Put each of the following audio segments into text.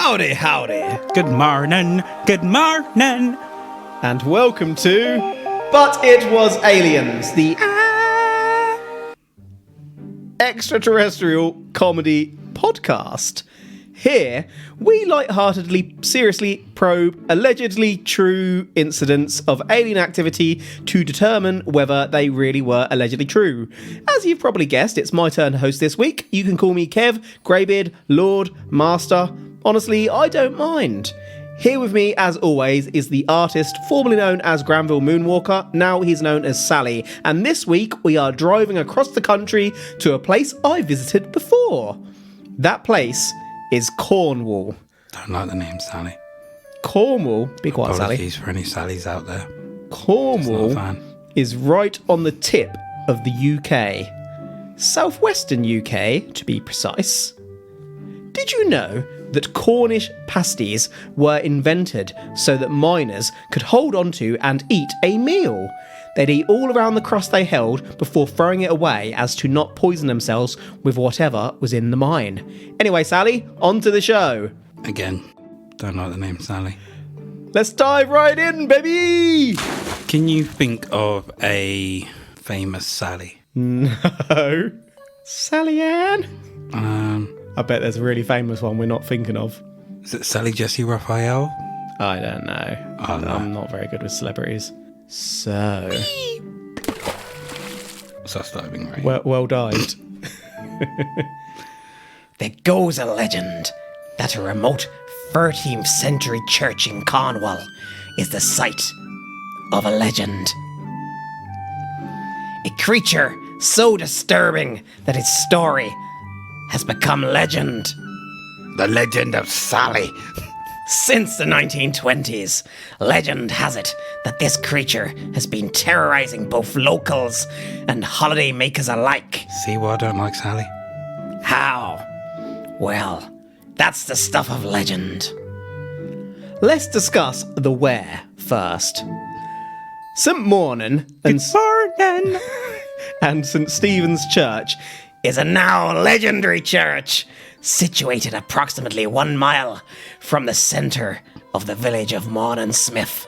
Howdy, howdy. Good morning, And welcome to But It Was Aliens, the extraterrestrial comedy podcast. Here, we lightheartedly, seriously probe allegedly true incidents of alien activity to determine whether they really were allegedly true. As you've probably guessed, it's my turn to host this week. You can call me Kev, Greybeard, Lord, Master. Honestly, I don't mind. Here with me, as always, is the artist formerly known as Granville Moonwalker. Now he's known as Sally. And this week, we are driving across the country to a place I visited before. That place is Cornwall. Don't like the name Sally. Cornwall, be quiet, Sally. Apologies for any Sallys out there. Cornwall is right on the tip of the UK. Southwestern UK, to be precise. Did you know that Cornish pasties were invented so that miners could hold onto and eat a meal? They'd eat all around the crust they held before throwing it away as to not poison themselves with whatever was in the mine. Anyway, Sally, on to the show. Again, don't like the name Sally. Let's dive right in, baby! Can you think of a famous Sally? No. Sally Ann? I bet there's a really famous one we're not thinking of. Is it Sally Jesse Raphael? I don't know. I'm not very good with celebrities. So... So that's diving right. Well dived. There goes a legend that a remote 13th century church in Cornwall is the site of a legend. A creature so disturbing that its story has become legend. The Legend of Sally. Since the 1920s, legend has it that this creature has been terrorising both locals and holiday makers alike. See why I don't like Sally? How? Well, that's the stuff of legend. Let's discuss the where first. St. Mawnan and St. Stephen's Church is a now legendary church situated approximately 1 mile from the centre of the village of Mawnan Smith.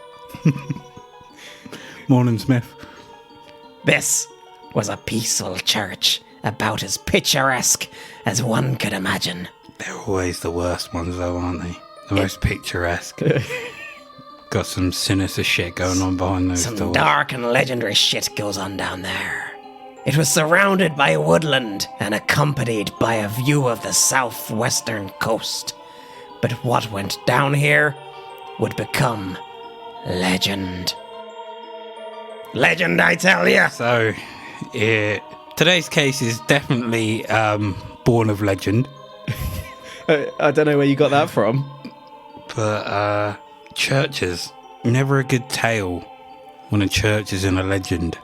Morning, Smith. This was a peaceful church, about as picturesque as one could imagine. They're always the worst ones though, aren't they? The most picturesque. Got some sinister shit going on behind those doors. Some dark and legendary shit goes on down there. It was surrounded by woodland and accompanied by a view of the southwestern coast. But what went down here would become legend. Legend, I tell ya! So, today's case is definitely born of legend. I don't know where you got that from. But churches, never a good tale when a church is in a legend.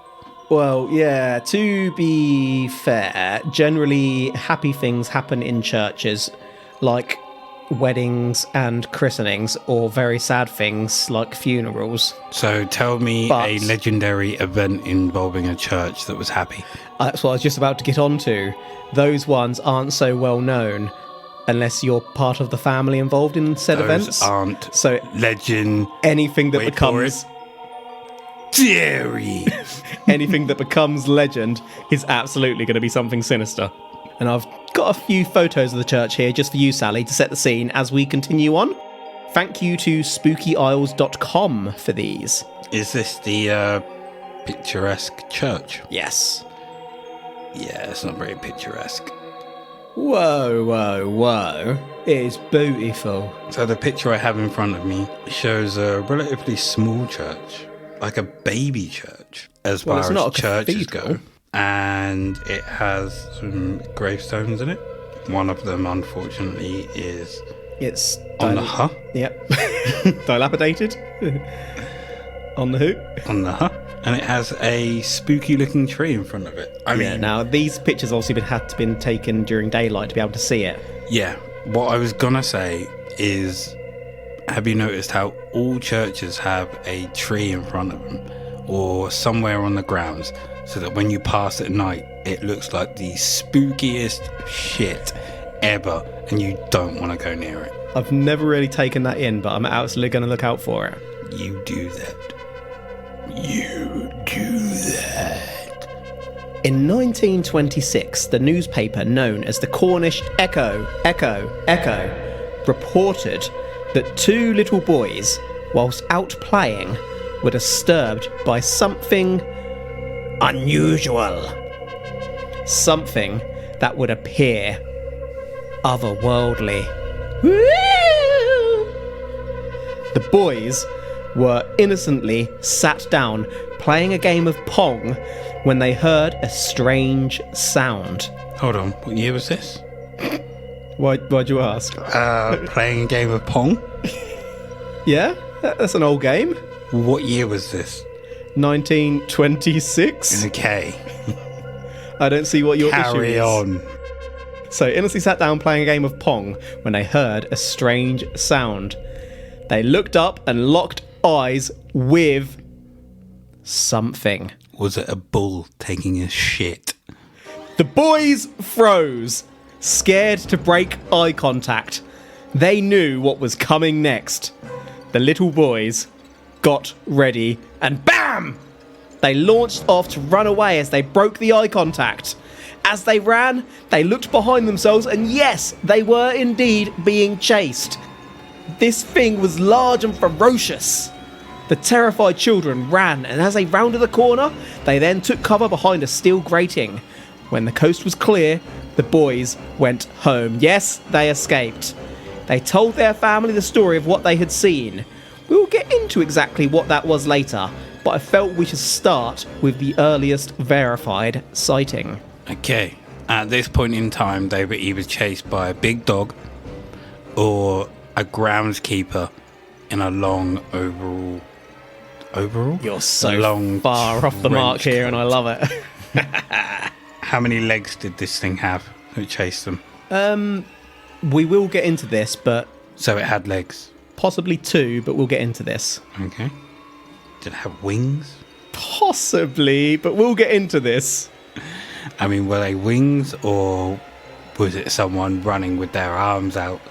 Well, yeah, to be fair, generally happy things happen in churches, like weddings and christenings, or very sad things like funerals. So tell me a legendary event involving a church that was happy. That's what I was just about to get onto. Those ones aren't so well known unless you're part of the family involved in said events. Aren't so legend. Anything that becomes theory. Anything that becomes legend is absolutely going to be something sinister. And I've got a few photos of the church here just for you, Sally, to set the scene as we continue on. Thank you to spookyisles.com for these. Is this the picturesque church? Yes. Yeah, it's not very picturesque. Whoa. It is beautiful. So the picture I have in front of me shows a relatively small church, like a baby church, as far as churches go. And it has some gravestones in it. One of them, unfortunately, is... It's... on the huh? Yep. Dilapidated. On the who? On the huh? And it has a spooky-looking tree in front of it. I mean... Now, these pictures obviously had to been taken during daylight to be able to see it. Yeah. What I was gonna say is... Have you noticed how all churches have a tree in front of them? Or somewhere on the grounds, so that when you pass at night, it looks like the spookiest shit ever, and you don't want to go near it. I've never really taken that in, but I'm absolutely going to look out for it. You do that. You do that. In 1926, the newspaper known as the Cornish Echo reported that 2 little boys, whilst out playing, were disturbed by something unusual. Something that would appear otherworldly. The boys were innocently sat down playing a game of Pong when they heard a strange sound. Hold on, what year was this? Why'd you ask? Playing a game of Pong? Yeah, that's an old game. What year was this? 1926. Okay. I don't see what your issue is. Carry on. So, innocently sat down playing a game of Pong when they heard a strange sound. They looked up and locked eyes with something. Was it a bull taking a shit? The boys froze, scared to break eye contact. They knew what was coming next. The little boys got ready and BAM! They launched off to run away as they broke the eye contact. As they ran, they looked behind themselves and yes, they were indeed being chased. This thing was large and ferocious. The terrified children ran, and as they rounded the corner, they then took cover behind a steel grating. When the coast was clear, the boys went home. Yes, they escaped. They told their family the story of what they had seen. We'll get into exactly what that was later, but I felt we should start with the earliest verified sighting. Okay. At this point in time, they were either chased by a big dog or a groundskeeper in a long overall? You're so far off the mark here, and I love it. How many legs did this thing have that chased them? We will get into this, but... So it had legs? Possibly 2, but we'll get into this. Okay. Did it have wings? Possibly, but we'll get into this. I mean, were they wings, or was it someone running with their arms out?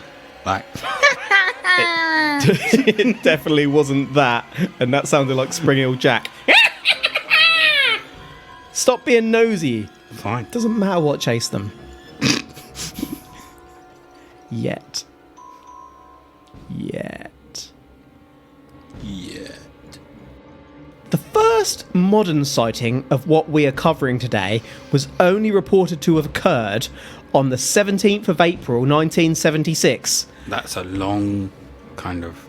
Like... It definitely wasn't that, and that sounded like Spring Hill Jack. Stop being nosy. Fine. Doesn't matter what chased them. Yet. The first modern sighting of what we are covering today was only reported to have occurred on the 17th of April 1976. That's a long kind of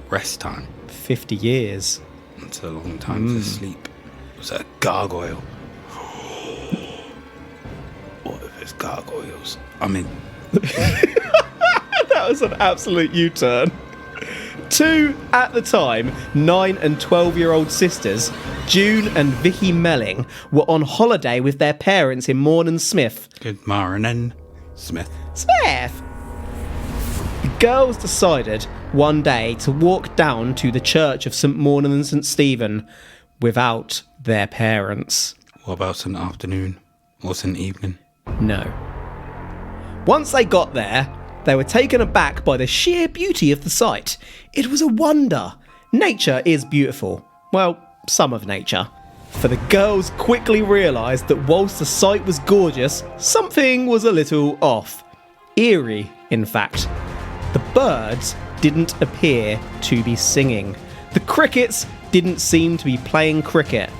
rest time. 50 years. That's a long time to sleep. Was it a gargoyle? What if it's gargoyles? I mean... That was an absolute U-turn. 2, at the time, 9 and 12-year-old sisters, June and Vicky Melling, were on holiday with their parents in Mawnan Smith. Good morning, Smith. Smith! The girls decided one day to walk down to the church of St Mawnan and St Stephen without their parents. What about St afternoon or St evening? No. Once they got there, they were taken aback by the sheer beauty of the sight. It was a wonder. Nature is beautiful. Well, some of nature. For the girls quickly realised that whilst the sight was gorgeous, something was a little off. Eerie, in fact. The birds didn't appear to be singing. The crickets didn't seem to be playing cricket.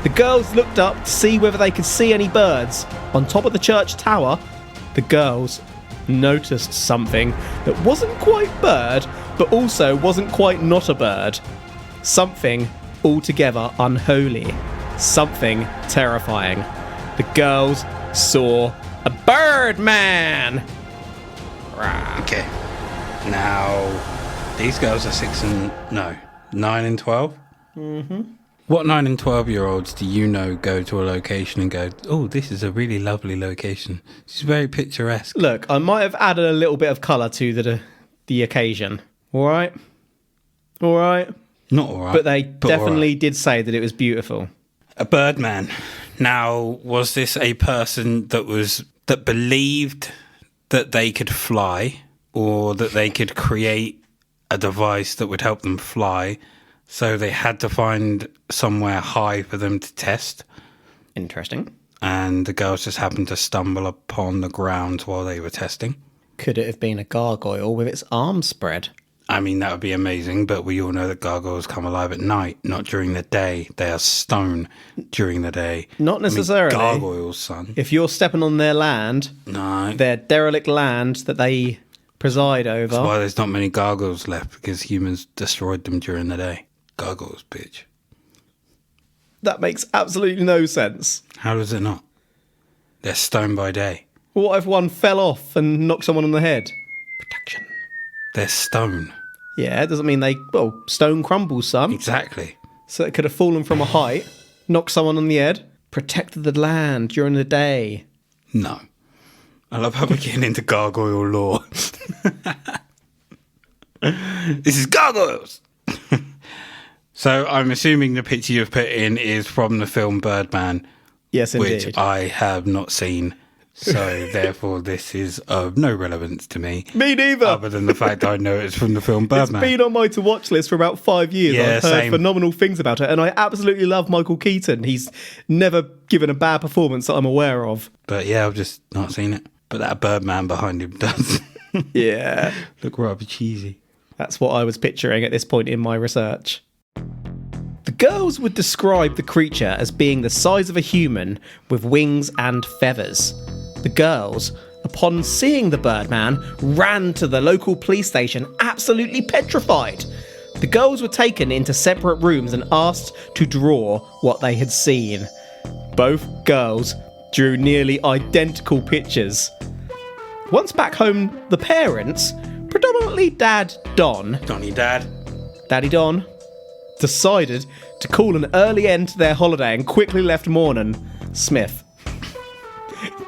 The girls looked up to see whether they could see any birds. On top of the church tower, the girls noticed something that wasn't quite bird, but also wasn't quite not a bird. Something altogether unholy. Something terrifying. The girls saw a Birdman! Okay. Now, these girls are 9 and 12? Mm-hmm. What 9 and 12-year-olds do you know go to a location and go, oh, this is a really lovely location. It's very picturesque. Look, I might have added a little bit of colour to the occasion. All right? All right? Not all right. But they definitely did say that it was beautiful. A Birdman. Now, was this a person that believed that they could fly, or that they could create a device that would help them fly. So they had to find somewhere high for them to test. Interesting. And the girls just happened to stumble upon the ground while they were testing. Could it have been a gargoyle with its arms spread? I mean, that would be amazing, but we all know that gargoyles come alive at night, not during the day. They are stone during the day. Not necessarily. Gargoyles, son. If you're stepping on their land, No. their derelict land that they preside over. That's why there's not many gargoyles left, because humans destroyed them during the day. Gargoyles, bitch. That makes absolutely no sense. How does it not? They're stone by day. What if one fell off and knocked someone on the head? Protection. They're stone. Yeah, it doesn't mean stone crumbles, son. Exactly. So it could have fallen from a height, knocked someone on the head, protected the land during the day. No. I love how we're getting into gargoyle lore. This is gargoyles! So I'm assuming the picture you've put in is from the film Birdman. Yes, indeed. Which I have not seen. So therefore this is of no relevance to me. Me neither. Other than the fact I know it's from the film Birdman. It's been on my to-watch list for about 5 years. Yeah, I've heard same. phenomenal things about it, and I absolutely love Michael Keaton. He's never given a bad performance that I'm aware of. But yeah, I've just not seen it. But that Birdman behind him does. Yeah. Look rather cheesy. That's what I was picturing at this point in my research. The girls would describe the creature as being the size of a human with wings and feathers. The girls, upon seeing the Birdman, ran to the local police station absolutely petrified. The girls were taken into separate rooms and asked to draw what they had seen. Both girls drew nearly identical pictures. Once back home, the parents, predominantly Dad Don, Daddy Don, decided to call an early end to their holiday and quickly left Mawnan, Smith,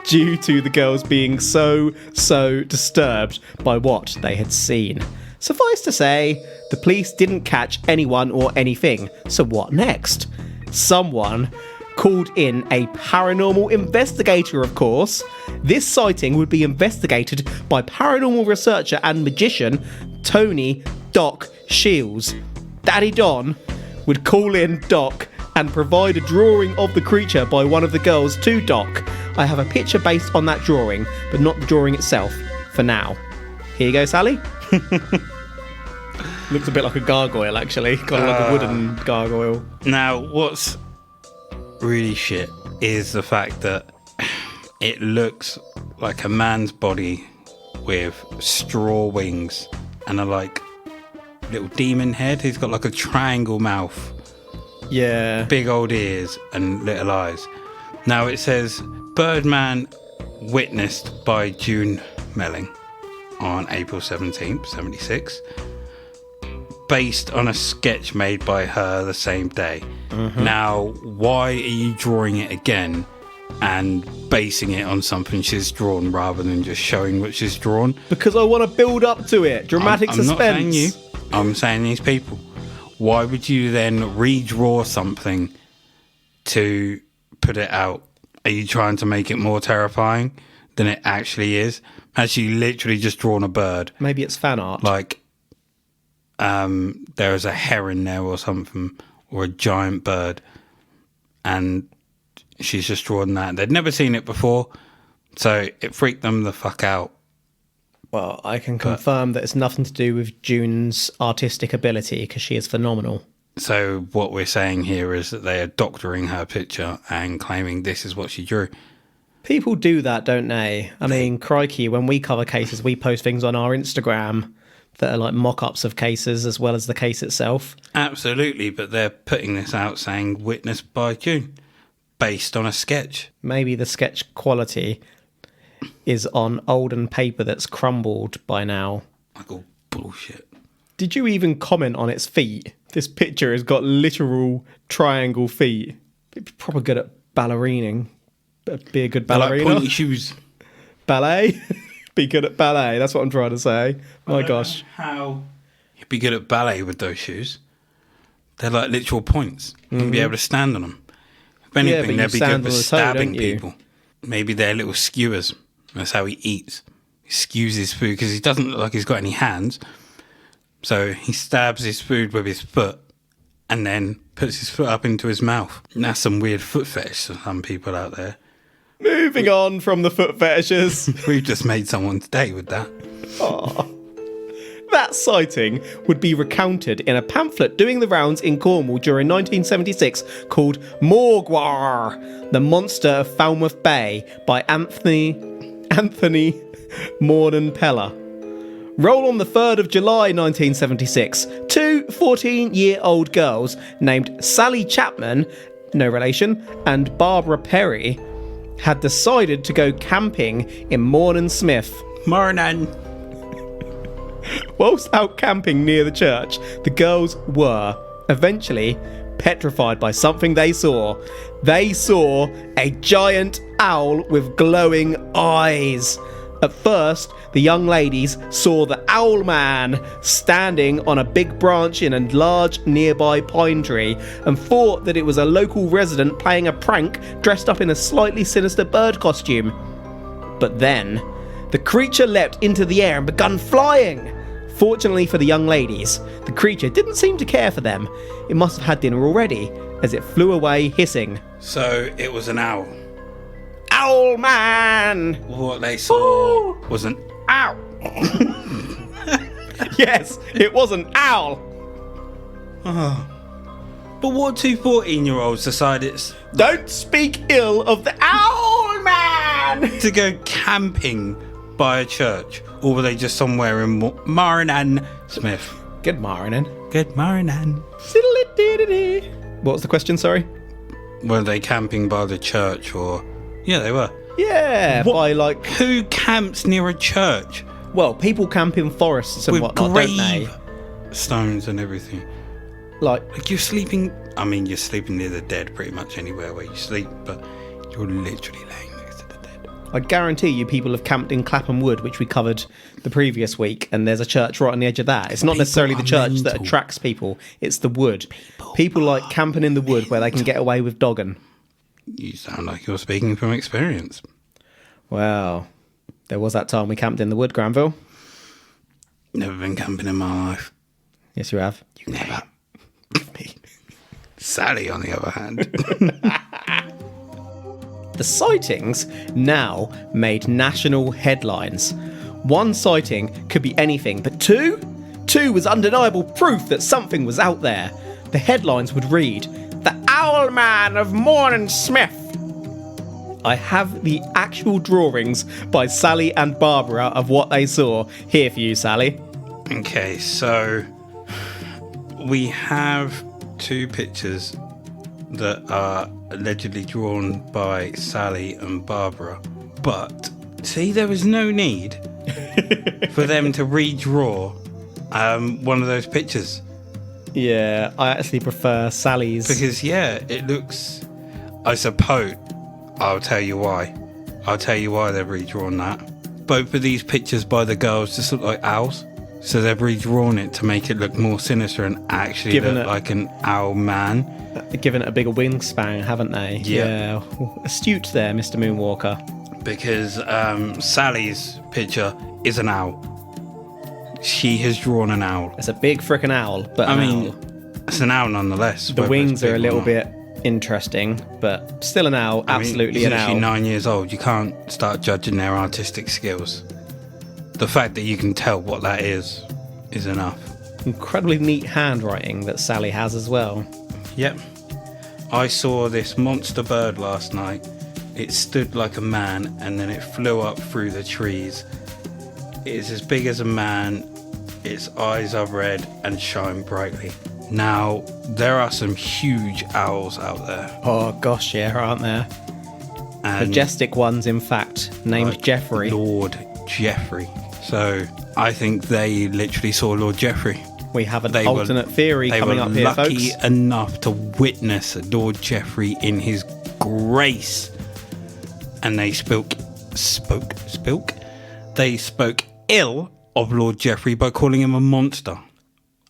due to the girls being so disturbed by what they had seen. Suffice to say, the police didn't catch anyone or anything, so what next? Someone called in a paranormal investigator, of course. This sighting would be investigated by paranormal researcher and magician Tony Doc Shields. Daddy Don would call in Doc and provide a drawing of the creature by one of the girls to Doc. I have a picture based on that drawing, but not the drawing itself for now. Here you go, Sally. Looks a bit like a gargoyle, actually. Kind of like a wooden gargoyle. Now, what's really shit is the fact that it looks like a man's body with straw wings and a little demon head. He's got like a triangle mouth, Yeah. big old ears and little eyes. Now it says Birdman witnessed by June Melling on April 17th, 76, based on a sketch made by her the same day. Now, why are you drawing it again and basing it on something she's drawn rather than just showing what she's drawn? Because I want to build up to it. Dramatic I'm suspense. not saying you. I'm saying these people. Why would you then redraw something to put it out? Are you trying to make it more terrifying than it actually is? Has she literally just drawn a bird? Maybe it's fan art. There is a heron there or something, or a giant bird, and she's just drawn that. They'd never seen it before, so it freaked them the fuck out. Well, I can confirm that it's nothing to do with June's artistic ability, because she is phenomenal. So what we're saying here is that they are doctoring her picture and claiming this is what she drew. People do that, don't they? I mean, crikey, when we cover cases, we post things on our Instagram that are like mock-ups of cases as well as the case itself. Absolutely, but they're putting this out saying witnessed by June, based on a sketch. Maybe the sketch quality is on olden paper that's crumbled by now. Like all bullshit. Did you even comment on its feet? This picture has got literal triangle feet. It'd be proper good at ballerinaing. Be a good They're ballerina. like pointy shoes. Ballet? Be good at ballet. That's what I'm trying to say. My gosh. How you'd be good at ballet with those shoes. They're like literal points. You'd be able to stand on them. If anything, but they'd you be good stand for on the toe, stabbing don't you? people. Maybe they're little skewers. That's how he eats. skews his food because he doesn't look like he's got any hands. So he stabs his food with his foot and then puts his foot up into his mouth. And that's some weird foot fetish for some people out there. Moving on from the foot fetishes. We've just made someone's day with that. Aww. That sighting would be recounted in a pamphlet doing the rounds in Cornwall during 1976 called Morgwar, the Monster of Falmouth Bay by Anthony Mawnan. Roll on the 3rd of July 1976, two 14-year-old girls named Sally Chapman, no relation, and Barbara Perry had decided to go camping in Mawnan Smith. Mawnan. Whilst out camping near the church, the girls were eventually petrified by something they saw. They saw a giant owl with glowing eyes. At first, the young ladies saw the Owlman standing on a big branch in a large nearby pine tree and thought that it was a local resident playing a prank dressed up in a slightly sinister bird costume. But then, the creature leapt into the air and began flying. Fortunately for the young ladies, the creature didn't seem to care for them. It must have had dinner already, as it flew away hissing. So it was an owl. Owlman! What they saw was an owl. Yes, it was an owl. But what two 14-year-olds decided Don't speak ill of the Owlman! to go camping by a church? Or were they just somewhere in Mawnan Smith? Good morning. Good Mawnan. What was the question, sorry? Were they camping by the church or... Yeah, they were. Yeah, What? by like... Who camps near a church? Well, people camp in forests and with whatnot, don't they? stones and everything. Like You're sleeping... I mean, you're sleeping near the dead pretty much anywhere where you sleep, but you're literally laying next to the dead. I guarantee you people have camped in Clapham Wood, which we covered the previous week, and there's a church right on the edge of that. It's not necessarily the church that attracts people, it's the wood. People like camping in the wood where they can get away with dogging. You sound like you're speaking from experience. Well, there was that time we camped in the wood, Granville. Never been camping in my life. Yes, you have. You never. Sally, on the other hand. The sightings now made national headlines. One sighting could be anything, but two was undeniable proof that something was out there. The headlines would read, "The Owlman of Mawnan Smith." I have the actual drawings by Sally and Barbara of what they saw here for you, Sally. Okay, so we have two pictures that are allegedly drawn by Sally and Barbara, but see, there was no need for them to redraw one of those pictures. Yeah, I actually prefer Sally's. Because, yeah, it looks... I suppose... I'll tell you why. I'll tell you why they've redrawn that. Both of these pictures by the girls just look like owls. So they've redrawn it to make it look more sinister and actually look like an owl man. Given it a bigger wingspan, haven't they? Yeah. Astute there, Mr. Moonwalker. Because Sally's picture is an owl. She has drawn an owl. It's a big frickin' owl, but I mean, it's an owl nonetheless. The wings are a little bit interesting, but still an owl, absolutely an owl. She's 9 years old. You can't start judging their artistic skills. The fact that you can tell what that is enough. Incredibly neat handwriting that Sally has as well. Yep. I saw this monster bird last night. It stood like a man and then it flew up through the trees. It is as big as a man. Its eyes are red and shine brightly. Now, there are some huge owls out there. Oh gosh, yeah, aren't there? And majestic ones, in fact, named like Geoffrey. Lord Geoffrey. So, I think they literally saw Lord Geoffrey. We have an alternate theory coming up here, folks. They were lucky enough to witness Lord Geoffrey in his grace. And they spoke ill of Lord Geoffrey by calling him a monster.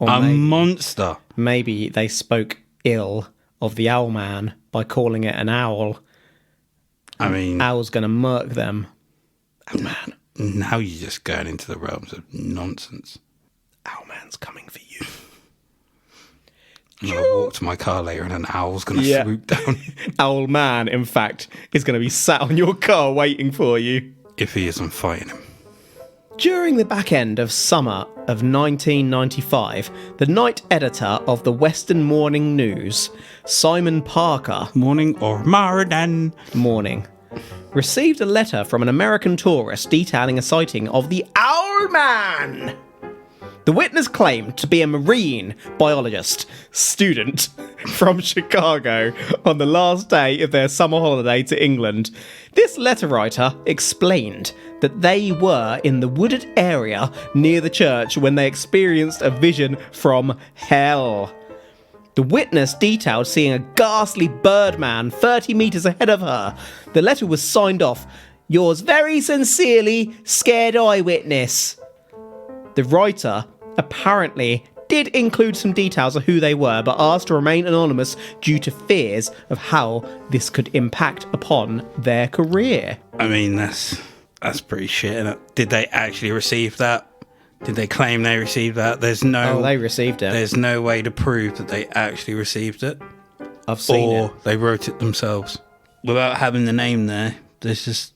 Monster. Maybe they spoke ill of the Owlman by calling it an owl. I mean... Owl's going to murk them. Owlman. Now you're just going into the realms of nonsense. Owlman's coming for you. I'm going to walk to my car later and an owl's going to swoop down. Owlman, in fact, is going to be sat on your car waiting for you. If he isn't fighting him. During the back end of summer of 1995, the night editor of the Western Morning News, Simon Parker... Morning or Morning? Morning. Received a letter from an American tourist detailing a sighting of the Owlman. The witness claimed to be a marine biologist student from Chicago on the last day of their summer holiday to England. This letter writer explained that they were in the wooded area near the church when they experienced a vision from hell. The witness detailed seeing a ghastly birdman 30 metres ahead of her. The letter was signed off, "Yours very sincerely, scared eyewitness." The writer apparently did include some details of who they were, but asked to remain anonymous due to fears of how this could impact upon their career. I mean, that's pretty shit, isn't it? Did they actually receive that? Did they claim they received that? They received it. There's no way to prove that they actually received it. I've seen it. Or they wrote it themselves. Without having the name there, it's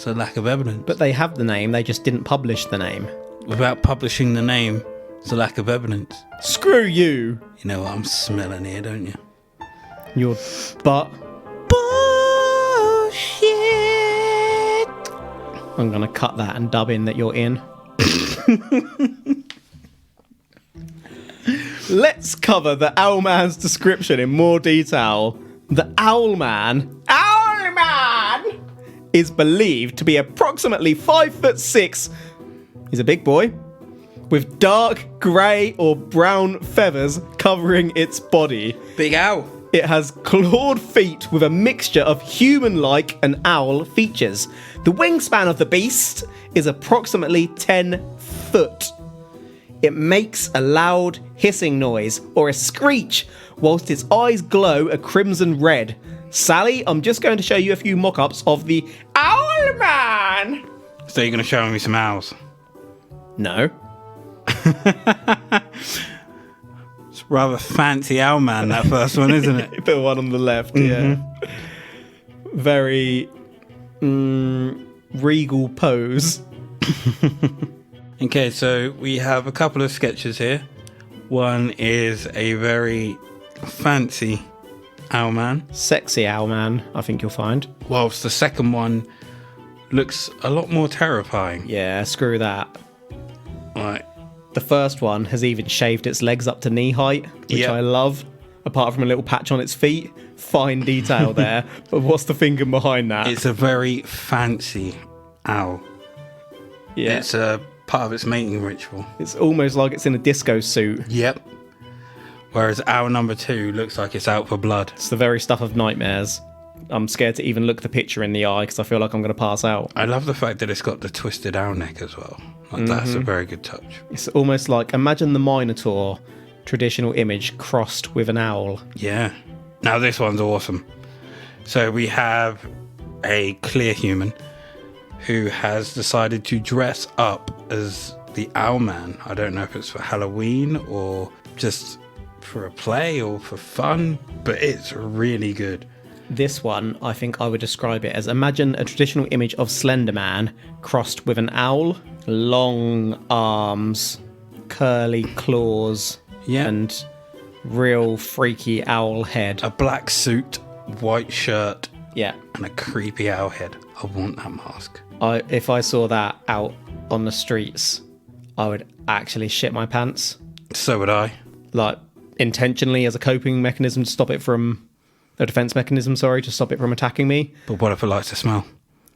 a lack of evidence. But they have the name, they just didn't publish the name. Without publishing the name, it's a lack of evidence. Screw you! You know what I'm smelling here, don't you? Your butt. Bullshit! I'm gonna cut that and dub in that you're in. Let's cover the Owlman's description in more detail. The Owlman is believed to be approximately 5'6". He's a big boy with dark grey or brown feathers covering its body. Big owl. It has clawed feet with a mixture of human-like and owl features. The wingspan of the beast is approximately 10 foot. It makes a loud hissing noise or a screech whilst its eyes glow a crimson red. Sally, I'm just going to show you a few mock-ups of the Owlman. So you're going to show me some owls? No. It's rather fancy Owlman, that first one, isn't it? The one on the left, yeah. Very regal pose. Okay, so we have a couple of sketches here. One is a very fancy Owlman. Sexy Owlman, I think you'll find. Whilst the second one looks a lot more terrifying. Yeah, screw that. Right. The first one has even shaved its legs up to knee height, which I love. Apart from a little patch on its feet. Fine detail there. But what's the thinking behind that? It's a very fancy owl. Yeah. It's a part of its mating ritual. It's almost like it's in a disco suit. Yep. Whereas owl number 2 looks like it's out for blood. It's the very stuff of nightmares. I'm scared to even look the picture in the eye because I feel like I'm going to pass out. I love the fact that it's got the twisted owl neck as well. Like, that's a very good touch. It's almost like, imagine the Minotaur traditional image crossed with an owl. Yeah. Now this one's awesome. So we have a clear human who has decided to dress up as the Owlman. I don't know if it's for Halloween or just for a play or for fun, but it's really good. This one, I think I would describe it as, imagine a traditional image of Slender Man crossed with an owl. Long arms, curly claws, and real freaky owl head. A black suit, white shirt, yeah, and a creepy owl head. I want that mask. If I saw that out on the streets, I would actually shit my pants. So would I. Like, intentionally as a coping mechanism to stop it from... A defense mechanism, sorry, to stop it from attacking me. But what if it likes to smell?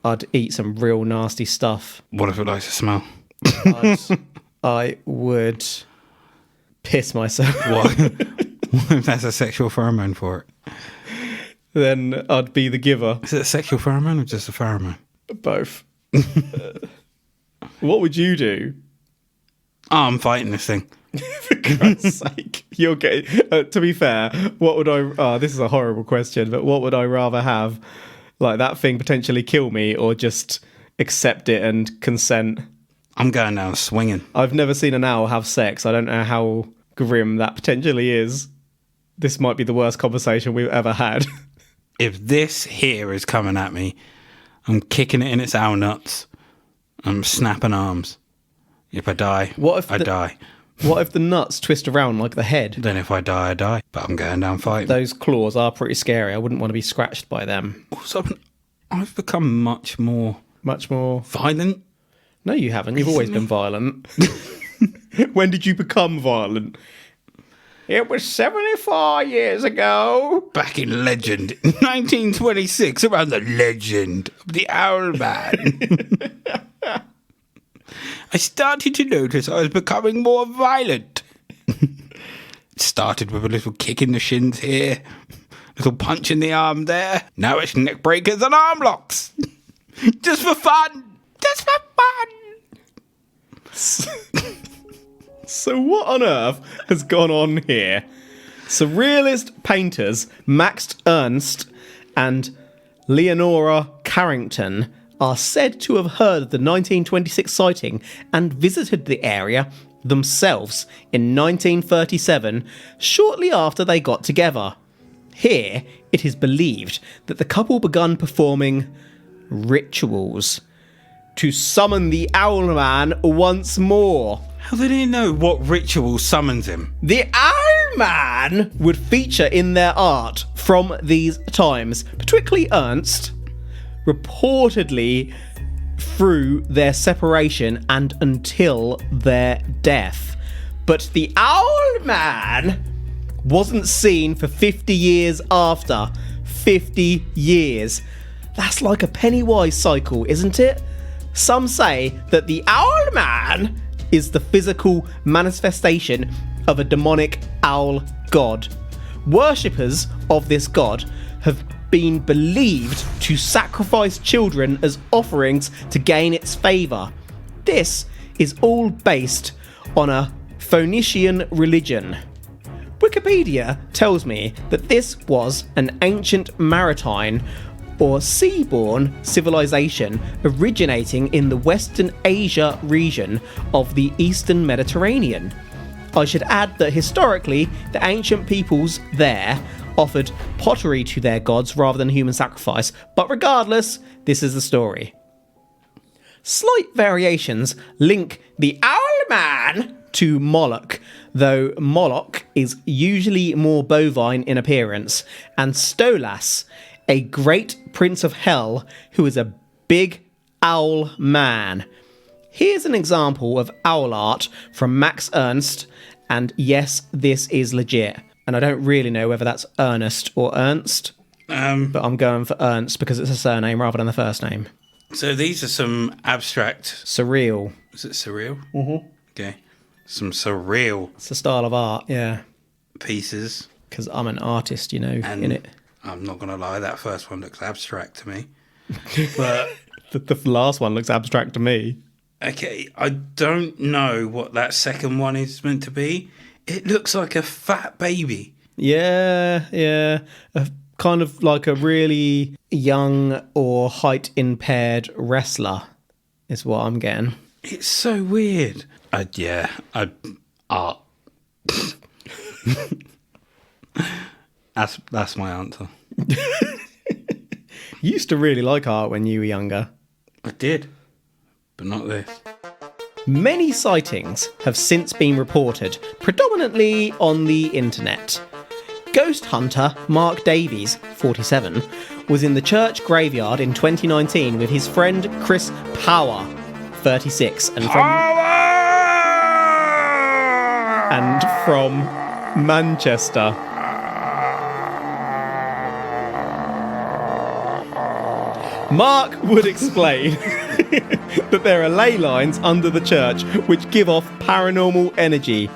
I'd eat some real nasty stuff. What if it likes to smell? I would piss myself. What? What if that's a sexual pheromone for it? Then I'd be the giver. Is it a sexual pheromone or just a pheromone? Both. What would you do? Oh, I'm fighting this thing. For Christ's sake. You're getting... to be fair, what would I... this is a horrible question, but what would I rather have? Like, that thing potentially kill me or just accept it and consent. I'm going down swinging. I've never seen an owl have sex. I don't know how grim that potentially is. This might be the worst conversation we've ever had. If this here is coming at me, I'm kicking it in its owl nuts. I'm snapping arms. If I die, I die. What if the nuts twist around like the head? Then if I die, I die. But I'm going down fighting. Those claws are pretty scary. I wouldn't want to be scratched by them. Also, I've become much more violent. No, you haven't. You've always been violent. When did you become violent? It was 74 years ago. Back in legend. 1926, around the legend of the Owlman. I started to notice I was becoming more violent. Started with a little kick in the shins here, little punch in the arm there. Now it's neck breakers and arm locks. Just for fun. Just for fun. So what on earth has gone on here? Surrealist painters Max Ernst and Leonora Carrington are said to have heard of the 1926 sighting and visited the area themselves in 1937, shortly after they got together. Here, it is believed that the couple began performing rituals to summon the Owlman once more. How do they know what ritual summons him? The Owlman would feature in their art from these times, particularly Ernst, reportedly through their separation and until their death. But the Owlman wasn't seen for 50 years after. 50 years. That's like a Pennywise cycle, isn't it? Some say that the Owlman is the physical manifestation of a demonic owl god. Worshippers of this god have been believed to sacrifice children as offerings to gain its favour. This is all based on a Phoenician religion. Wikipedia tells me that this was an ancient maritime or seaborne civilization originating in the Western Asia region of the Eastern Mediterranean. I should add that historically, the ancient peoples there offered pottery to their gods rather than human sacrifice, but regardless, this is the story. Slight variations link the Owlman to Moloch, though Moloch is usually more bovine in appearance, and Stolas, a great prince of hell who is a big owl man. Here's an example of owl art from Max Ernst, and yes, this is legit. And I don't really know whether that's Ernest or Ernst, but I'm going for Ernst because it's a surname rather than the first name. So these are some abstract... Surreal. Is it surreal? Mm-hmm. Okay. Some surreal... It's a style of art, yeah. Pieces. Because I'm an artist, you know, and in it. I'm not going to lie, that first one looks abstract to me. But... the last one looks abstract to me. Okay, I don't know what that second one is meant to be. It looks like a fat baby. Yeah. Kind of like a really young or height-impaired wrestler is what I'm getting. It's so weird. Art. That's my answer. You used to really like art when you were younger. I did, but not this. Many sightings have since been reported, predominantly on the internet. Ghost hunter Mark Davies, 47, was in the church graveyard in 2019 with his friend Chris Power, 36, and from Manchester. Mark would explain that there are ley lines under the church which give off paranormal energy.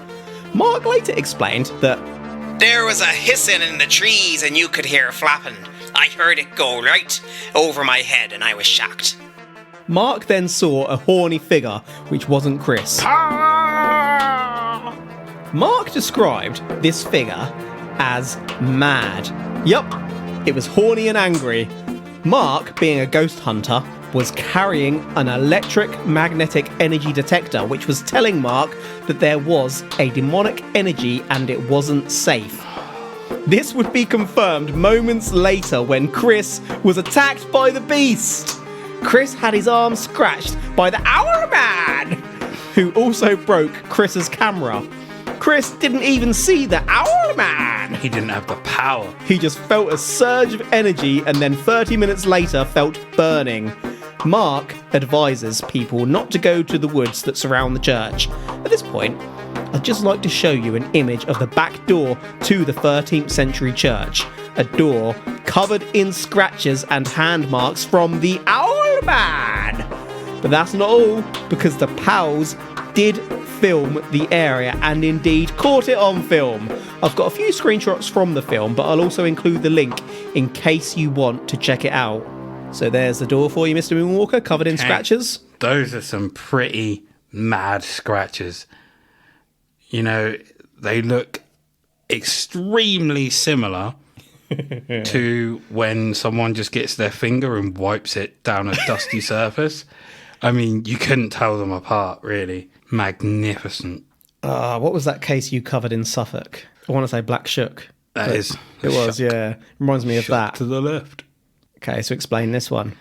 Mark later explained that there was a hissing in the trees and you could hear flapping. I heard it go right over my head and I was shocked. Mark then saw a horny figure which wasn't Chris. Mark described this figure as mad. Yup, it was horny and angry. Mark, being a ghost hunter, was carrying an electric-magnetic energy detector, which was telling Mark that there was a demonic energy and it wasn't safe. This would be confirmed moments later when Chris was attacked by the beast. Chris had his arm scratched by the Owlman, who also broke Chris's camera. Chris didn't even see the Owlman. He didn't have the power. He just felt a surge of energy and then 30 minutes later felt burning. Mark advises people not to go to the woods that surround the church. At this point, I'd just like to show you an image of the back door to the 13th century church. A door covered in scratches and hand marks from the Owlman. But that's not all, because the pals did film the area and indeed caught it on film. I've got a few screenshots from the film, but I'll also include the link in case you want to check it out. So there's the door for you, Mr. Moonwalker, covered in scratches. Those are some pretty mad scratches. You know, they look extremely similar to when someone just gets their finger and wipes it down a dusty surface. I mean, you couldn't tell them apart, really. Magnificent. What was that case you covered in Suffolk? I want to say Black Shook. It was, yeah. Reminds me of that. To the left. Okay, so explain this one.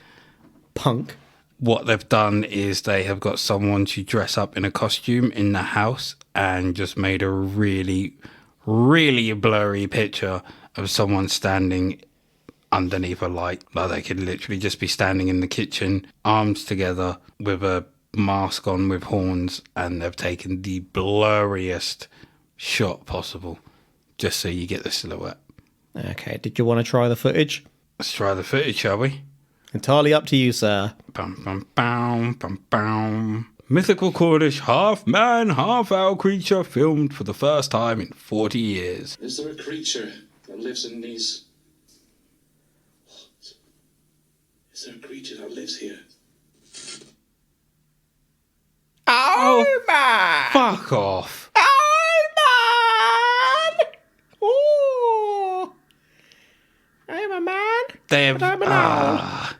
Punk. What they've done is they have got someone to dress up in a costume in the house and just made a really, really blurry picture of someone standing underneath a light. Like they could literally just be standing in the kitchen, arms together, with a mask on with horns, and they've taken the blurriest shot possible just so you get the silhouette. Okay, did you want to try the footage? Let's try the footage, shall we? Entirely up to you, sir. Bum, bum, bum, bum, bum. Mythical Cornish half-man, half-owl creature filmed for the first time in 40 years. Is there a creature that lives in these... What? Is there a creature that lives here? Owlman! Fuck off. Owlman! Ooh! I'm a man, but I'm an owl.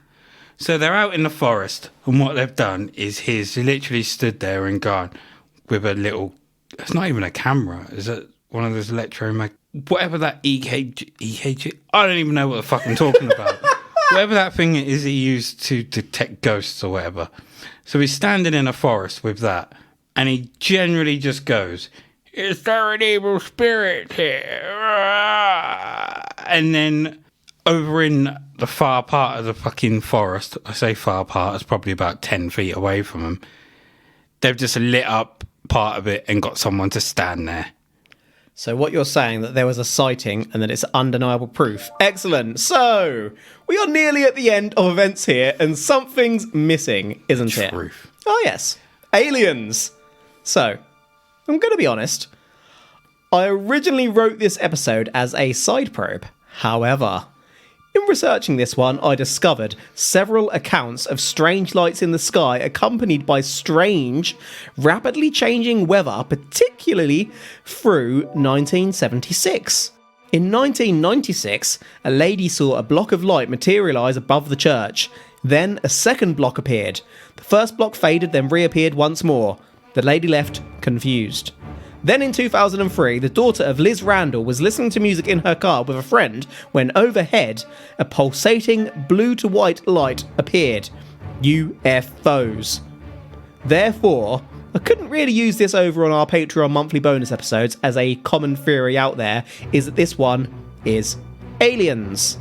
So they're out in the forest, and what they've done is he's literally stood there and gone with a little... It's not even a camera. Is it one of those whatever that EKG... I don't even know what the fuck I'm talking about. Whatever that thing is he used to detect ghosts or whatever. So he's standing in a forest with that, and he generally just goes, "Is there an evil spirit here?" And then over in the far part of the fucking forest, I say far part, it's probably about 10 feet away from him, they've just lit up part of it and got someone to stand there. So what you're saying, that there was a sighting and that it's undeniable proof. Excellent. So we are nearly at the end of events here and something's missing, isn't it? Truth. Oh yes, aliens. So I'm going to be honest. I originally wrote this episode as a side probe. However, in researching this one, I discovered several accounts of strange lights in the sky accompanied by strange, rapidly changing weather, particularly through 1976. In 1996, a lady saw a block of light materialise above the church. Then a second block appeared. The first block faded, then reappeared once more. The lady left, confused. Then in 2003, the daughter of Liz Randall was listening to music in her car with a friend when overhead, a pulsating blue to white light appeared. UFOs. Therefore, I couldn't really use this over on our Patreon monthly bonus episodes, as a common theory out there is that this one is aliens.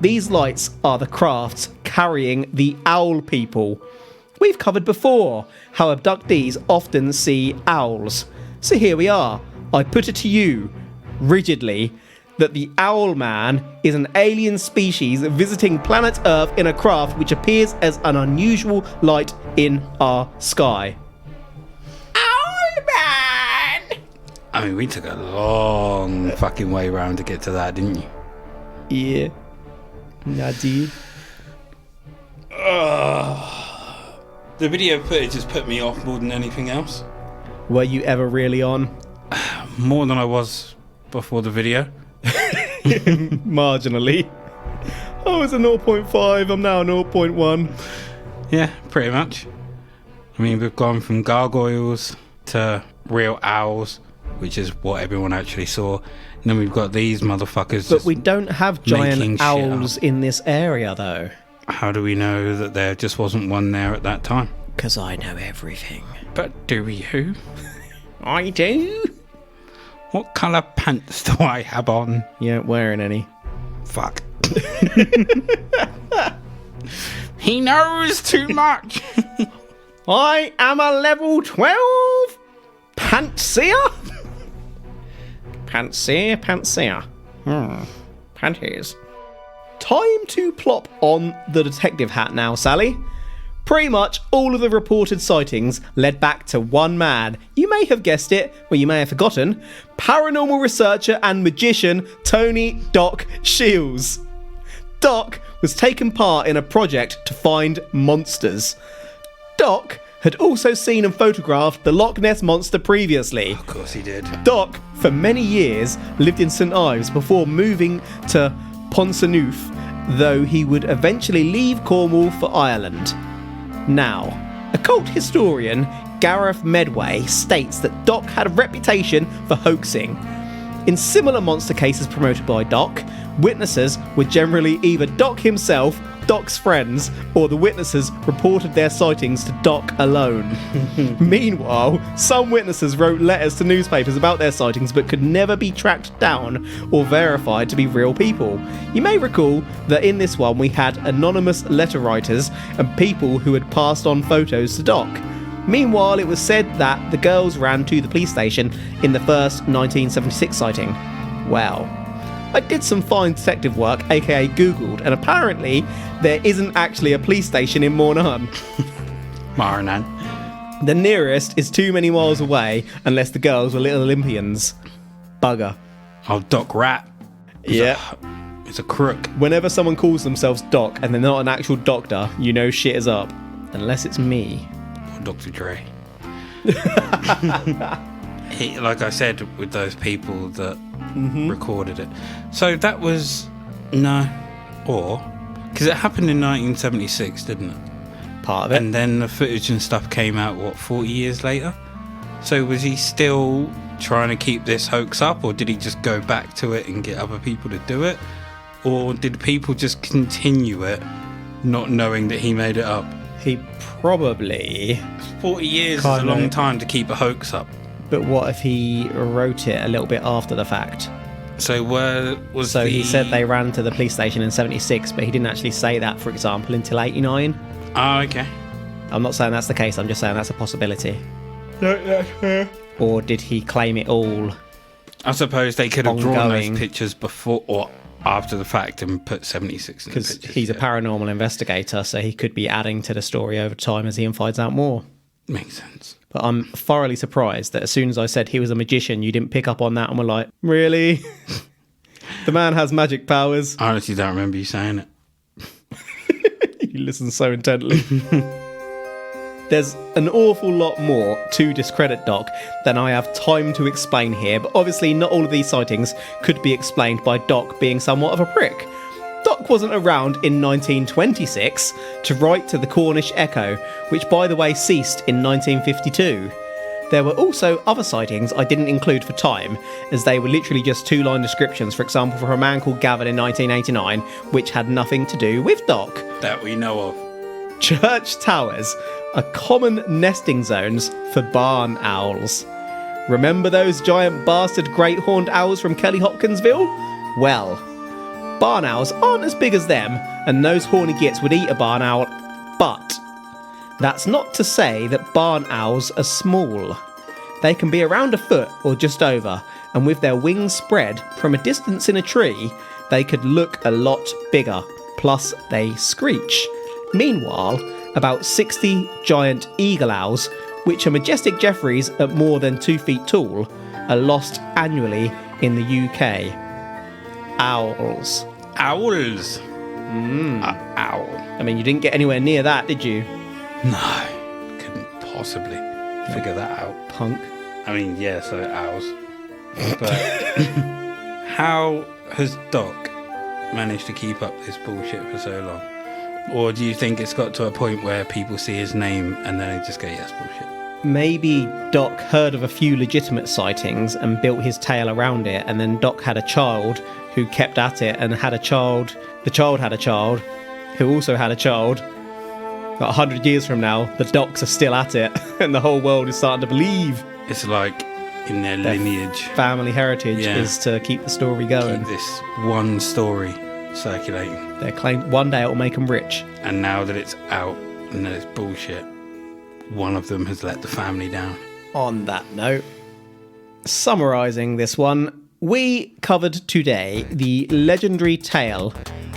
These lights are the crafts carrying the owl people. We've covered before how abductees often see owls. So here we are. I put it to you, rigidly, that the Owlman is an alien species visiting planet Earth in a craft which appears as an unusual light in our sky. Owlman! I mean, we took a long fucking way round to get to that, didn't you? Yeah. Nadine. The video footage has put me off more than anything else. Were you ever really on? More than I was before the video. Marginally. I was a 0.5, I'm now a 0.1. Yeah, pretty much. I mean, we've gone from gargoyles to real owls, which is what everyone actually saw. And then we've got these motherfuckers. But we don't have giant owls in this area, though. How do we know that there just wasn't one there at that time? Because I know everything. But do you? I do? What colour pants do I have on? You ain't wearing any. Fuck. He knows too much. I am a level 12 pantseer. Pantseer. Panties. Time to plop on the detective hat now, Sally. Pretty much all of the reported sightings led back to one man. You may have guessed it, or you may have forgotten. Paranormal researcher and magician Tony Doc Shields. Doc was taking part in a project to find monsters. Doc had also seen and photographed the Loch Ness Monster previously. Of course he did. Doc, for many years, lived in St Ives before moving to Ponsanoof, though he would eventually leave Cornwall for Ireland. Now, occult historian Gareth Medway states that Doc had a reputation for hoaxing. In similar monster cases promoted by Doc, witnesses were generally either Doc himself, Doc's friends, or the witnesses reported their sightings to Doc alone. Meanwhile, some witnesses wrote letters to newspapers about their sightings but could never be tracked down or verified to be real people. You may recall that in this one we had anonymous letter writers and people who had passed on photos to Doc. Meanwhile, it was said that the girls ran to the police station in the first 1976 sighting. Well, I did some fine detective work, aka Googled, and apparently there isn't actually a police station in Mawnan. Mawnan. The nearest is too many miles away, unless the girls were little Olympians. Bugger. Oh, Doc Rat. Yeah. It's a crook. Whenever someone calls themselves Doc and they're not an actual doctor, you know shit is up. Unless it's me. Or Dr. Dre. Like I said, with those people that recorded it. So that was... No. Or... Because it happened in 1976, didn't it? Part of it. And then the footage and stuff came out, 40 years later? So was he still trying to keep this hoax up, or did he just go back to it and get other people to do it? Or did people just continue it, not knowing that he made it up? He probably... 40 years is a long time to keep a hoax up. But what if he wrote it a little bit after the fact? So where was he said they ran to the police station in 76, but he didn't actually say that, for example, until 89. Oh, okay. I'm not saying that's the case, I'm just saying that's a possibility. No, that's fair. Or did he claim it all? I suppose they could have drawn ongoing? those pictures before or after the fact and put 76 in the pictures. Because he's a paranormal investigator, so he could be adding to the story over time as he finds out more. Makes sense. But I'm thoroughly surprised that as soon as I said he was a magician, you didn't pick up on that and were like, really? The man has magic powers. I honestly don't remember you saying it. You listen so intently. There's an awful lot more to discredit Doc than I have time to explain here, but obviously not all of these sightings could be explained by Doc being somewhat of a prick. Doc wasn't around in 1926 to write to the Cornish Echo, which by the way ceased in 1952. There were also other sightings I didn't include for time, as they were literally just two-line descriptions, for example for a man called Gavin in 1989, which had nothing to do with Doc. That we know of. Church towers are common nesting zones for barn owls. Remember those giant bastard great horned owls from Kelly Hopkinsville? Well, barn owls aren't as big as them, and those horny gits would eat a barn owl, but that's not to say that barn owls are small. They can be around a foot or just over, and with their wings spread from a distance in a tree, they could look a lot bigger, plus they screech. Meanwhile, about 60 giant eagle owls, which are majestic Jeffreys at more than 2 feet tall, are lost annually in the UK. Owls. Owls? Owl. I mean, you didn't get anywhere near that, did you? No. Couldn't possibly figure that out. Punk. I mean, yeah, so owls. But how has Doc managed to keep up this bullshit for so long? Or do you think it's got to a point where people see his name and then they just go, yes, bullshit? Maybe Doc heard of a few legitimate sightings and built his tale around it, and then Doc had a child who kept at it and had a child. The child had a child who also had a child. About 100 years from now, the Docs are still at it, and the whole world is starting to believe. It's like in their lineage. Family heritage is to keep the story going. Keep this one story circulating. They claim one day it will make them rich. And now that it's out and that it's bullshit, one of them has let the family down. On that note, summarising this one, we covered today the legendary tale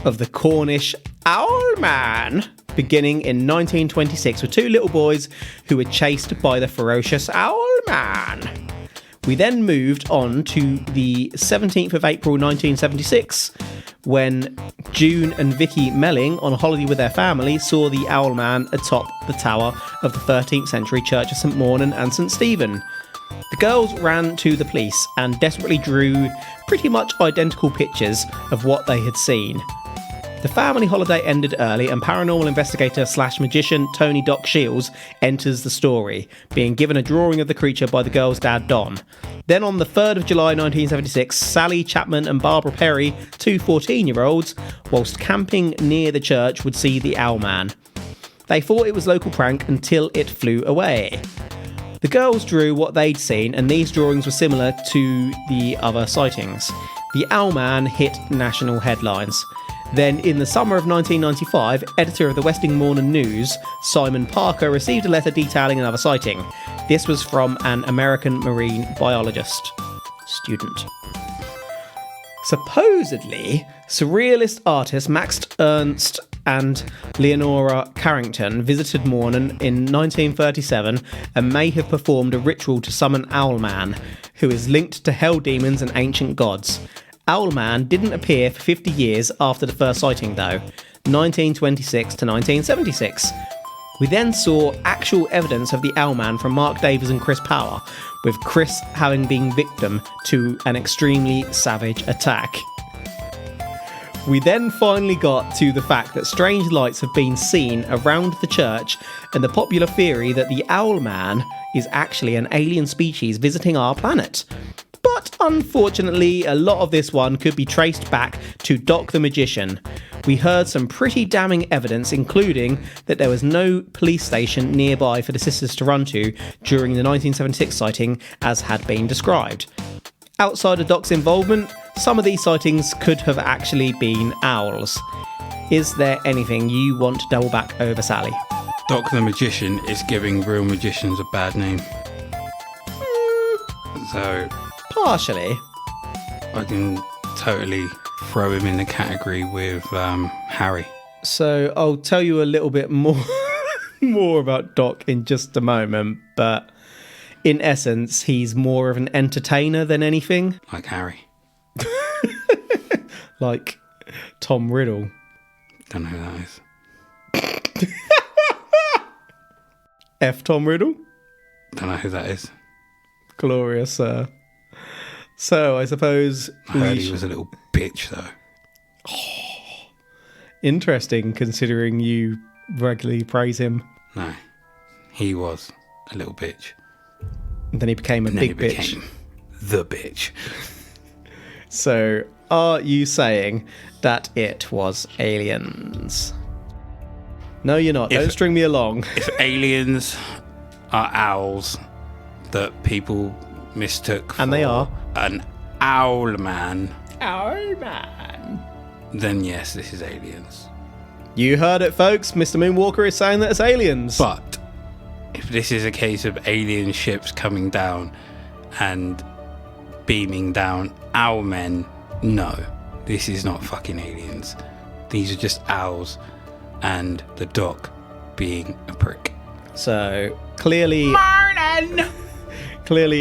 of the Cornish Owlman, beginning in 1926 with two little boys who were chased by the ferocious Owlman. We then moved on to the 17th of April 1976, when June and Vicky Melling, on holiday with their family, saw the Owlman atop the tower of the 13th century Church of St Mawnan and St Stephen. The girls ran to the police and desperately drew pretty much identical pictures of what they had seen. The family holiday ended early, and paranormal investigator / magician Tony Doc Shields enters the story, being given a drawing of the creature by the girl's dad Don. Then on the 3rd of July 1976, Sally Chapman and Barbara Perry, two 14-year-olds, whilst camping near the church, would see the Owlman. They thought it was a local prank until it flew away. The girls drew what they'd seen, and these drawings were similar to the other sightings. The Owlman hit national headlines. Then, in the summer of 1995, editor of the Western News, Simon Parker, received a letter detailing another sighting. This was from an American marine biologist student. Supposedly, surrealist artists Max Ernst and Leonora Carrington visited Mawnan in 1937 and may have performed a ritual to summon Owlman, who is linked to hell demons and ancient gods. Owlman didn't appear for 50 years after the first sighting though, 1926 to 1976. We then saw actual evidence of the Owlman from Mark Davies and Chris Power, with Chris having been victim to an extremely savage attack. We then finally got to the fact that strange lights have been seen around the church, and the popular theory that the Owlman is actually an alien species visiting our planet. But unfortunately, a lot of this one could be traced back to Doc the Magician. We heard some pretty damning evidence, including that there was no police station nearby for the sisters to run to during the 1976 sighting, as had been described. Outside of Doc's involvement, some of these sightings could have actually been owls. Is there anything you want to double back over, Sally? Doc the Magician is giving real magicians a bad name. So partially. I can totally throw him in the category with Harry. So I'll tell you a little bit more about Doc in just a moment, but in essence, he's more of an entertainer than anything. Like Harry. Like Tom Riddle. Don't know who that is. F. Tom Riddle? Don't know who that is. Glorious, sir. So, I suppose... I heard he was a little bitch, though. Oh, interesting, considering you regularly praise him. No. He was a little bitch. And then he became a big bitch. The bitch. So, are you saying that it was aliens? No, you're not. Don't string me along. If aliens are owls that people mistook for and they are an Owlman, then yes, this is aliens. You heard it, folks. Mr. Moonwalker is saying that it's aliens. But if this is a case of alien ships coming down and beaming down owlmen, no, this is not fucking aliens. These are just owls and the Doc being a prick. So clearly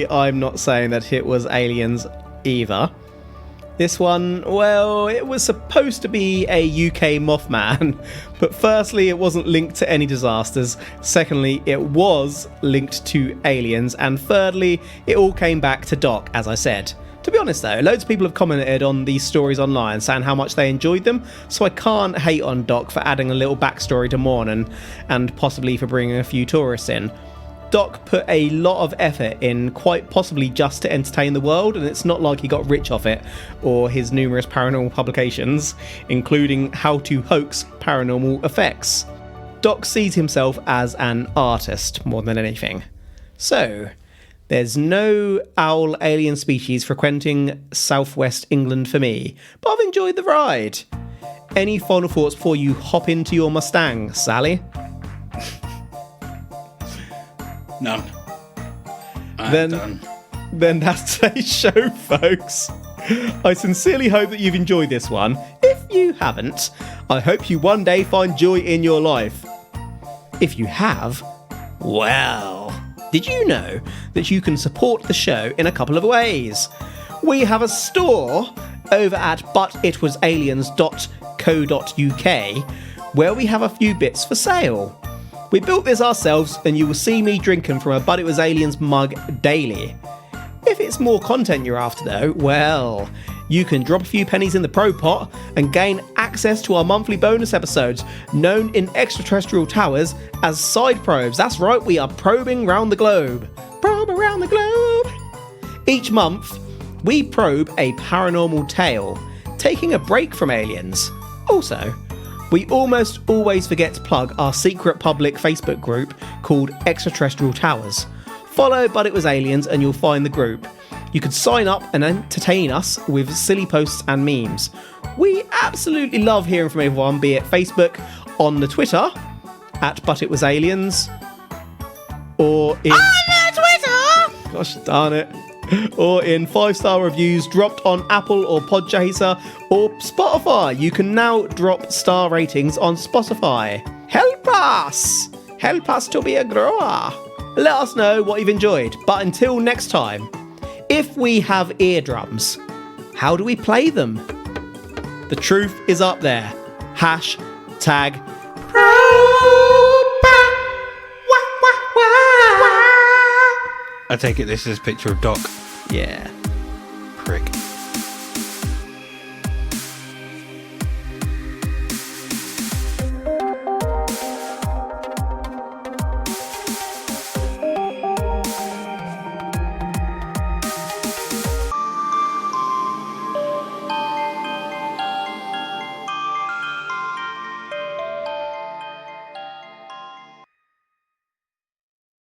I'm not saying that it was aliens either. This one, well, it was supposed to be a UK Mothman, but firstly, it wasn't linked to any disasters. Secondly, it was linked to aliens. And thirdly, it all came back to Doc, as I said. To be honest though, loads of people have commented on these stories online saying how much they enjoyed them, so I can't hate on Doc for adding a little backstory to Mawnan and possibly for bringing a few tourists in. Doc put a lot of effort in, quite possibly just to entertain the world, and it's not like he got rich off it or his numerous paranormal publications, including How to Hoax Paranormal Effects. Doc sees himself as an artist more than anything. So, there's no owl alien species frequenting southwest England for me, but I've enjoyed the ride. Any final thoughts before you hop into your Mustang, Sally? None. I'm done. Then that's today's show, folks. I sincerely hope that you've enjoyed this one. If you haven't, I hope you one day find joy in your life. If you have, well, did you know that you can support the show in a couple of ways? We have a store over at butitwasaliens.co.uk where we have a few bits for sale. We built this ourselves and you will see me drinking from a But It Was Aliens mug daily. If it's more content you're after though, well, you can drop a few pennies in the pro pot and gain access to our monthly bonus episodes, known in extraterrestrial towers as side probes. That's right, we are probing round the globe. Probe around the globe. Each month, we probe a paranormal tale, taking a break from aliens. Also, we almost always forget to plug our secret public Facebook group called Extraterrestrial Towers. Follow But It Was Aliens and you'll find the group. You can sign up and entertain us with silly posts and memes. We absolutely love hearing from everyone, be it Facebook, on the Twitter, at But It Was Aliens, or in... On the Twitter! Gosh darn it. Or in 5-star reviews dropped on Apple or Podchaser or Spotify. You can now drop star ratings on Spotify. Help us! Help us to be a grower. Let us know what you've enjoyed. But until next time, if we have eardrums, how do we play them? The truth is up there. Hashtag I take it this is a picture of Doc. yeah.